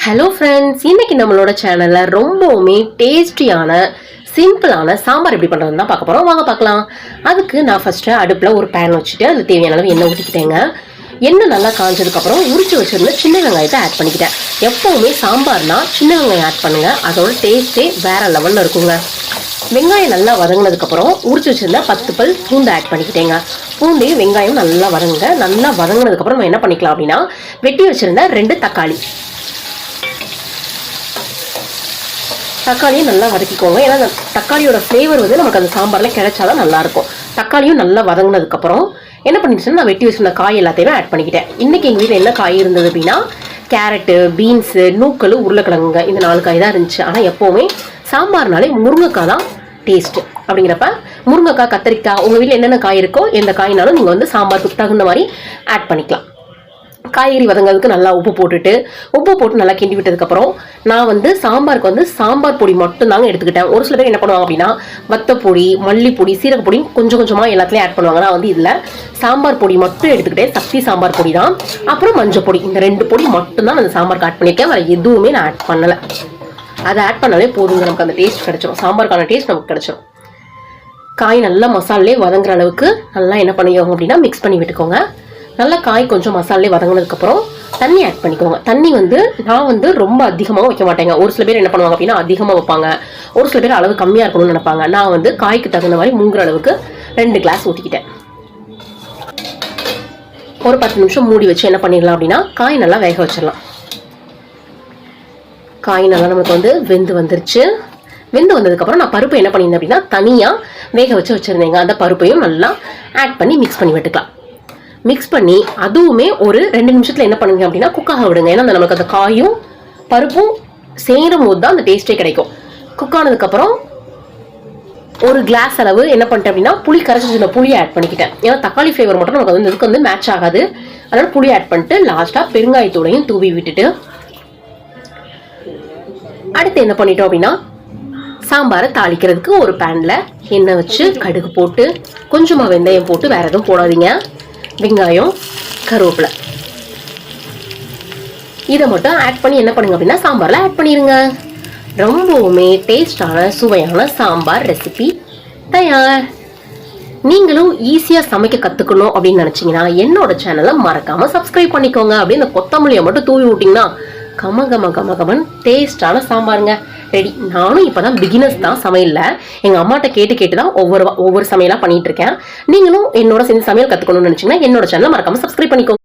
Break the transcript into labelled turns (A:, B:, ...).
A: Hello friends, இன்னைக்கு நம்மளோட சேனல்ல ரொம்பவுமே டேஸ்டியான சிம்பிளான சாம்பார் எப்படி பண்ணுறதுன்னு தான் பார்க்க போகிறோம். வாங்க பார்க்கலாம். அதுக்கு நான் ஃபஸ்ட்டு அடுப்பில் ஒரு பேன் வச்சுட்டு அது தேவையான அளவு எண்ணெய் ஊற்றிக்கிட்டேங்க. எண்ணெய் நல்லா காஞ்சதுக்கப்புறம் உரிச்சு வச்சுருந்த சின்ன வெங்காயத்தை ஆட் பண்ணிக்கிட்டேன். எப்போவுமே சாம்பார்னா சின்ன வெங்காயம் ஆட் பண்ணுங்கள், அதோட டேஸ்ட்டே வேறு லெவலில் இருக்குங்க. வெங்காயம் நல்லா வதங்கினதுக்கப்புறம் உரிச்சு வச்சுருந்தா 10 பல் பூண்டு ஆட் பண்ணிக்கிட்டேங்க. பூண்டு வெங்காயம் நல்லா வதங்குங்க. நல்லா வதங்கினதுக்கப்புறம் நம்ம என்ன பண்ணிக்கலாம் அப்படின்னா, வெட்டி வச்சுருந்த 2 தக்காளியும் நல்லா வதக்கிக்கோங்க. ஏன்னா அந்த தக்காளியோட ஃப்ளேவர் வந்து நமக்கு அந்த சாம்பாரில் கிடைச்சாதான் நல்லாயிருக்கும். தக்காளியும் நல்லா வதங்கினதுக்கப்புறம் என்ன பண்ணிடுச்சுன்னா, நான் வெட்டி வச்சுருந்த காய் எல்லாத்தையுமே ஆட் பண்ணிக்கிட்டேன். இன்றைக்கி எங்கள் வீட்டில் என்ன காய் இருந்தது அப்படின்னா, கேரட்டு, பீன்ஸு, நூக்கல், உருளைக்கிழங்குங்க. இந்த 4 காய் தான் இருந்துச்சு. ஆனால் எப்போவுமே சாம்பார்னாலே முருங்கைக்காய் தான் டேஸ்ட்டு. அப்படிங்கிறப்ப முருங்கைக்காய், கத்திரிக்காய், உங்கள் வீட்டில் என்னென்ன காய் இருக்கோ எந்த காய்னாலும் நீங்கள் வந்து சாம்பாருக்கு தகுந்த மாதிரி ஆட் பண்ணிக்கலாம். காய்கறி வதங்கிறதுக்கு நல்லா உப்பு போட்டு நல்லா கிண்டி விட்டதுக்கப்புறம் நான் வந்து சாம்பாருக்கு வந்து சாம்பார் பொடி மட்டும் தாங்க எடுத்துக்கிட்டேன். ஒரு சில பேர் என்ன பண்ணுவாங்க அப்படின்னா, வத்தப்பொடி, மல்லிப்பொடி, சீரகப்பொடி கொஞ்சம் கொஞ்சமாக எல்லாத்துலேயும் ஆட் பண்ணுவாங்க. நான் வந்து இதில் சாம்பார் பொடி மட்டும் எடுத்துக்கிட்டேன். சக்தி சாம்பார் பொடி தான். அப்புறம் மஞ்சள் பொடி, இந்த 2 பொடி மட்டும் தான் அந்த சாம்பாருக்கு ஆட் பண்ணியிருக்கேன். வேறு எதுவுமே நான் ஆட் பண்ணலை. அதை ஆட் பண்ணாலே போதுங்க, நமக்கு அந்த டேஸ்ட் கிடைச்சிடும். சாம்பாருக்கான டேஸ்ட் நமக்கு கிடைச்சிடும். காய் நல்லா மசாலே வதங்குற அளவுக்கு நல்லா என்ன பண்ணிக்கோங்க அப்படின்னா, மிக்ஸ் பண்ணி விட்டுக்கோங்க. நல்லா காய் கொஞ்சம் மசாலே வதங்கினதுக்கப்புறம் தண்ணி ஆட் பண்ணிக்கோங்க. தண்ணி வந்து நான் வந்து ரொம்ப அதிகமாக வைக்க மாட்டேங்க. ஒரு சில பேர் என்ன பண்ணுவாங்க அப்படின்னா, அதிகமாக வைப்பாங்க. ஒரு சில பேர் அளவு கம்மியாக இருக்கணும்னு நினைப்பாங்க. நான் வந்து காய்க்கு தகுந்த மாதிரி முங்குற அளவுக்கு 2 கிளாஸ் ஊற்றிக்கிட்டேன். ஒரு 10 நிமிஷம் மூடி வச்சு என்ன பண்ணிடலாம் அப்படின்னா, காய் நல்லா வேக வச்சிடலாம். காய் நல்லா நமக்கு வந்து வெந்து வந்துருச்சு. வெந்து வந்ததுக்கப்புறம் நான் பருப்பு என்ன பண்ணியிருந்தேன் அப்படின்னா, தனியாக வேக வச்சுருந்தேங்க. அந்த பருப்பையும் நல்லா ஆட் பண்ணி மிக்ஸ் பண்ணி விட்டுக்கலாம். மிக்ஸ் பண்ணி அதுவுமே ஒரு 2 நிமிஷத்தில் என்ன பண்ணுங்க அப்படின்னா, குக்காக விடுங்க. ஏன்னா நமக்கு அந்த காயும் பருப்பும் சேரும் போது தான் அந்த டேஸ்ட்டே கிடைக்கும். குக் ஆனதுக்கப்புறம் ஒரு கிளாஸ் அளவு என்ன பண்ணிட்டேன் அப்படின்னா, புளி கரைச்சி வச்சிருந்த புளியை ஆட் பண்ணிக்கிட்டேன். ஏன்னா தக்காளி ஃப்ளேவர் மட்டும் நமக்கு வந்து இதுக்கு வந்து மேட்ச் ஆகாது. அதனால புளி ஆட் பண்ணிட்டு லாஸ்ட்டாக பெருங்காயத்தூளையும் தூவி விட்டுட்டு அடுத்து என்ன பண்ணிட்டோம் அப்படின்னா, சாம்பாரை தாளிக்கிறதுக்கு ஒரு பேனில் எண்ணெய் வச்சு கடுகு போட்டு கொஞ்சமாக வெந்தயம் போட்டு, வேறு எதுவும் போடாதீங்க, வெங்காயம், கருவேப்பிலை இதை மட்டும் ஆட் பண்ணி என்ன பண்ணுங்க அப்படின்னா, சாம்பாரில் ஆட் பண்ணிடுங்க. ரொம்பவுமே டேஸ்டான சுவையான சாம்பார் ரெசிபி தயார். நீங்களும் ஈஸியாக சமைக்க கற்றுக்கணும் அப்படின்னு நினச்சிங்கன்னா என்னோட சேனலை மறக்காமல் சப்ஸ்கிரைப் பண்ணிக்கோங்க. அப்படியே இந்த கொத்தமல்லியை மட்டும் தூவி விட்டிங்கன்னா கமகமன் டேஸ்டான சாம்பாருங்க ரெடி. நானும் இப்போ தான் பிகினர்ஸ் தான் சமையலில். எங்கள் அம்மாட்ட கேட்டு தான் ஒவ்வொரு சமையலாக பண்ணிட்டு இருக்கேன். நீங்களும் என்னோட சேர்ந்து சமையல் கற்றுக்கணும்னு நினச்சிங்கன்னா என்னோட சேனலை மறக்காமல் சப்ஸ்கிரைப் பண்ணிக்கோங்க.